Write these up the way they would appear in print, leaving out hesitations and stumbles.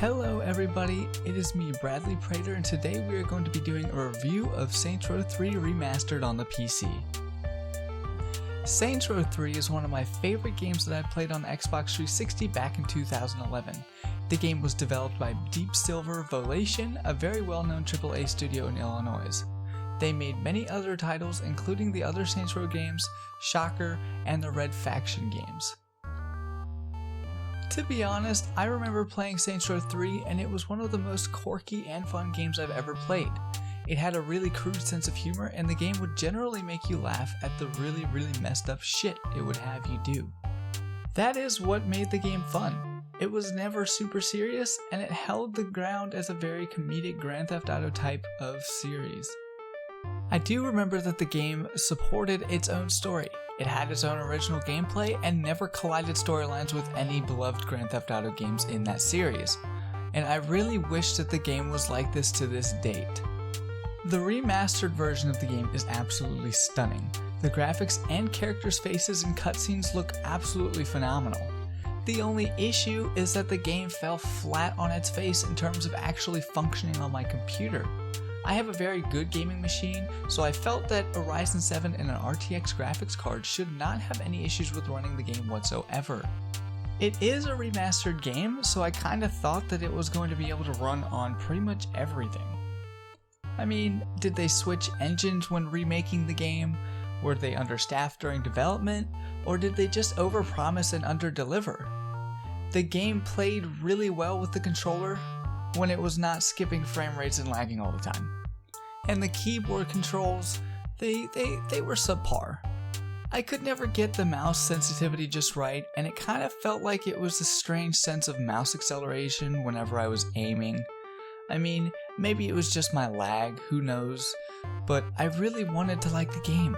Hello everybody, it is me Bradley Pretre, and today we are going to be doing a review of Saints Row 3 Remastered on the PC. Saints Row 3 is one of my favorite games that I played on the Xbox 360 back in 2011. The game was developed by Deep Silver Volation, a very well-known AAA studio in Illinois. They made many other titles, including the other Saints Row games, Shocker, and the Red Faction games. To be honest, I remember playing Saints Row 3 and it was one of the most quirky and fun games I've ever played. It had a really crude sense of humor, and the game would generally make you laugh at the really messed up shit it would have you do. That is what made the game fun. It was never super serious, and it held the ground as a very comedic Grand Theft Auto type of series. I do remember that the game supported its own story. It had its own original gameplay and never collided storylines with any beloved Grand Theft Auto games in that series. And I really wish that the game was like this to this date. The remastered version of the game is absolutely stunning. The graphics and characters' faces and cutscenes look absolutely phenomenal. The only issue is that the game fell flat on its face in terms of actually functioning on my computer. I have a very good gaming machine, so I felt that a Ryzen 7 and an RTX graphics card should not have any issues with running the game whatsoever. It is a remastered game, so I kinda thought that it was going to be able to run on pretty much everything. I mean, did they switch engines when remaking the game? Were they understaffed during development? Or did they just overpromise and underdeliver? The game played really well with the controller when it was not skipping frame rates and lagging all the time. And the keyboard controls, they were subpar. I could never get the mouse sensitivity just right, and it kind of felt like it was a strange sense of mouse acceleration whenever I was aiming. I mean, maybe it was just my lag, who knows, but I really wanted to like the game.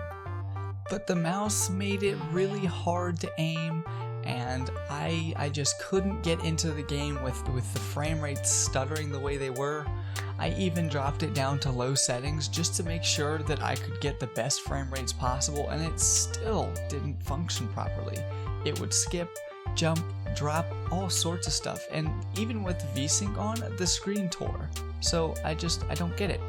But the mouse made it really hard to aim, and I just couldn't get into the game with the frame rates stuttering the way they were. I even dropped it down to low settings just to make sure that I could get the best frame rates possible, and it still didn't function properly. It would skip, jump, drop, all sorts of stuff, and even with VSync on, the screen tore. So I don't get it.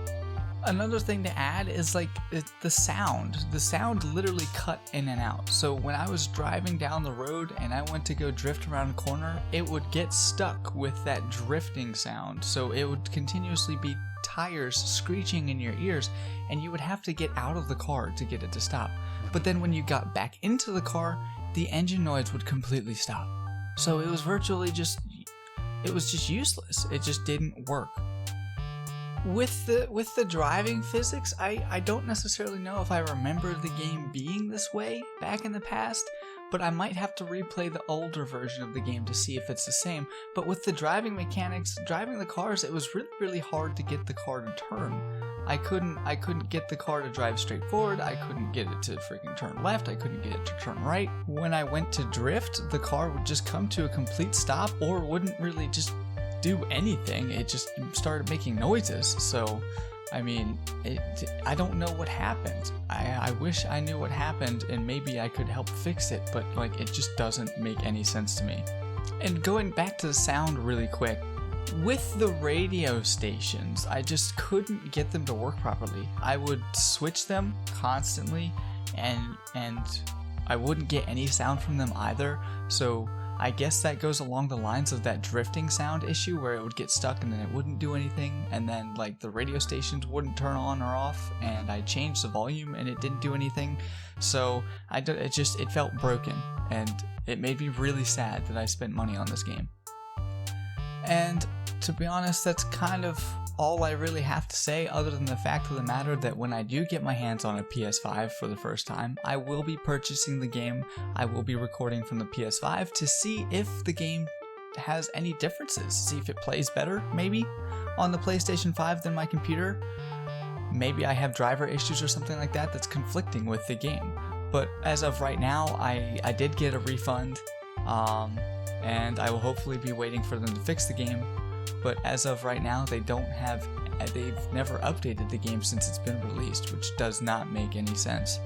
Another thing to add is the sound. The sound literally cut in and out. So when I was driving down the road and I went to go drift around a corner, it would get stuck with that drifting sound. So it would continuously be tires screeching in your ears, and you would have to get out of the car to get it to stop. But then when you got back into the car, the engine noise would completely stop. So it was virtually just useless. It just didn't work. With the driving physics, I don't necessarily know if I remember the game being this way back in the past, but I might have to replay the older version of the game to see if it's the same. But with the driving mechanics, driving the cars, it was really hard to get the car to turn. I couldn't get the car to drive straight forward, I couldn't get it to freaking turn left, I couldn't get it to turn right. When I went to drift, the car would just come to a complete stop or wouldn't really just do anything. It just started making noises. So I mean, I don't know what happened. I wish I knew what happened and maybe I could help fix it, but it just doesn't make any sense to me. And going back to the sound really quick, with the radio stations, I just couldn't get them to work properly. I would switch them constantly and I wouldn't get any sound from them either. So I guess that goes along the lines of that drifting sound issue where it would get stuck and then it wouldn't do anything, and then the radio stations wouldn't turn on or off, and I changed the volume and it didn't do anything. So it felt broken, and it made me really sad that I spent money on this game. And to be honest, that's kind of all I really have to say, other than the fact of the matter that when I do get my hands on a PS5 for the first time, I will be purchasing the game. I will be recording from the PS5 to see if the game has any differences, see if it plays better, maybe, on the PlayStation 5 than my computer. Maybe I have driver issues or something like that that's conflicting with the game. But as of right now, I did get a refund, and I will hopefully be waiting for them to fix the game. But as of right now, they've never updated the game since it's been released, which does not make any sense.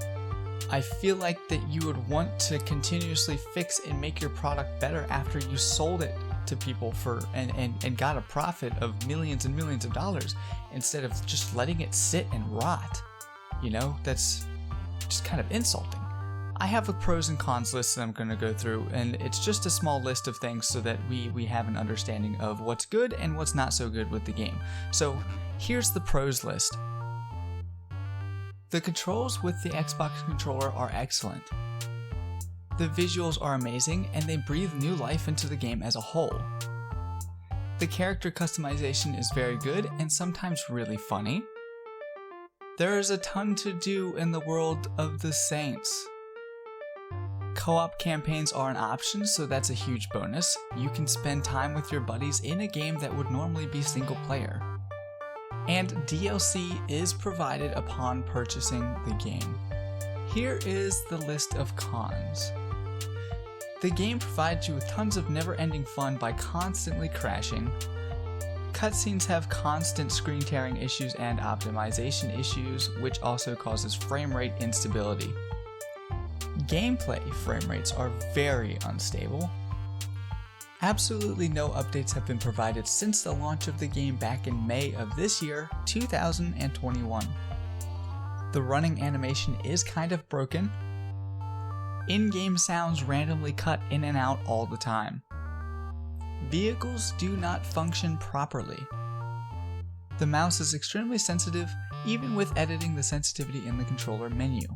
I feel like that you would want to continuously fix and make your product better after you sold it to people for and got a profit of millions and millions of dollars instead of just letting it sit and rot. You know, that's just kind of insulting. I have a pros and cons list that I'm going to go through, and it's just a small list of things so that we have an understanding of what's good and what's not so good with the game. So here's the pros list. The controls with the Xbox controller are excellent. The visuals are amazing, and they breathe new life into the game as a whole. The character customization is very good and sometimes really funny. There is a ton to do in the world of the Saints. Co-op campaigns are an option, so that's a huge bonus. You can spend time with your buddies in a game that would normally be single player. And DLC is provided upon purchasing the game. Here is the list of cons. The game provides you with tons of never-ending fun by constantly crashing. Cutscenes have constant screen tearing issues and optimization issues, which also causes frame rate instability. Gameplay frame rates are very unstable. Absolutely no updates have been provided since the launch of the game back in May of this year, 2021. The running animation is kind of broken. In-game sounds randomly cut in and out all the time. Vehicles do not function properly. The mouse is extremely sensitive, even with editing the sensitivity in the controller menu.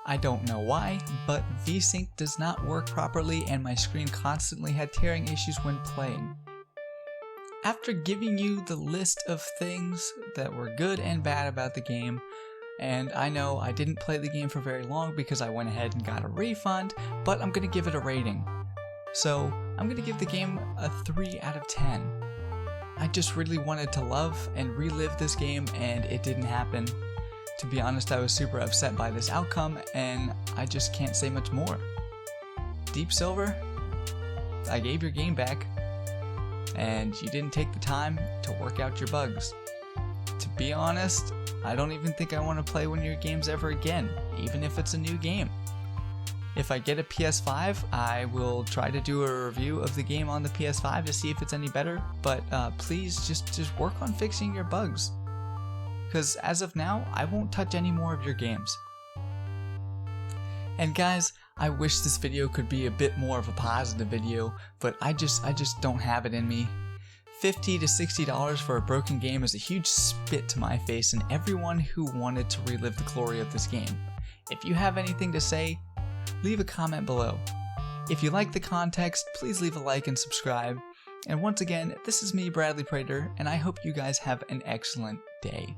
I don't know why, but VSync does not work properly and my screen constantly had tearing issues when playing. After giving you the list of things that were good and bad about the game, and I know I didn't play the game for very long because I went ahead and got a refund, but I'm going to give it a rating. So I'm going to give the game a 3 out of 10. I just really wanted to love and relive this game and it didn't happen. To be honest, I was super upset by this outcome and I just can't say much more. Deep Silver, I gave your game back and you didn't take the time to work out your bugs. To be honest, I don't even think I want to play one of your games ever again, even if it's a new game. If I get a PS5, I will try to do a review of the game on the PS5 to see if it's any better, but please just work on fixing your bugs. Because as of now, I won't touch any more of your games. And guys, I wish this video could be a bit more of a positive video, but I just don't have it in me. $50 to $60 for a broken game is a huge spit to my face and everyone who wanted to relive the glory of this game. If you have anything to say, leave a comment below. If you like the context, please leave a like and subscribe. And once again, this is me, Bradley Pretre, and I hope you guys have an excellent day.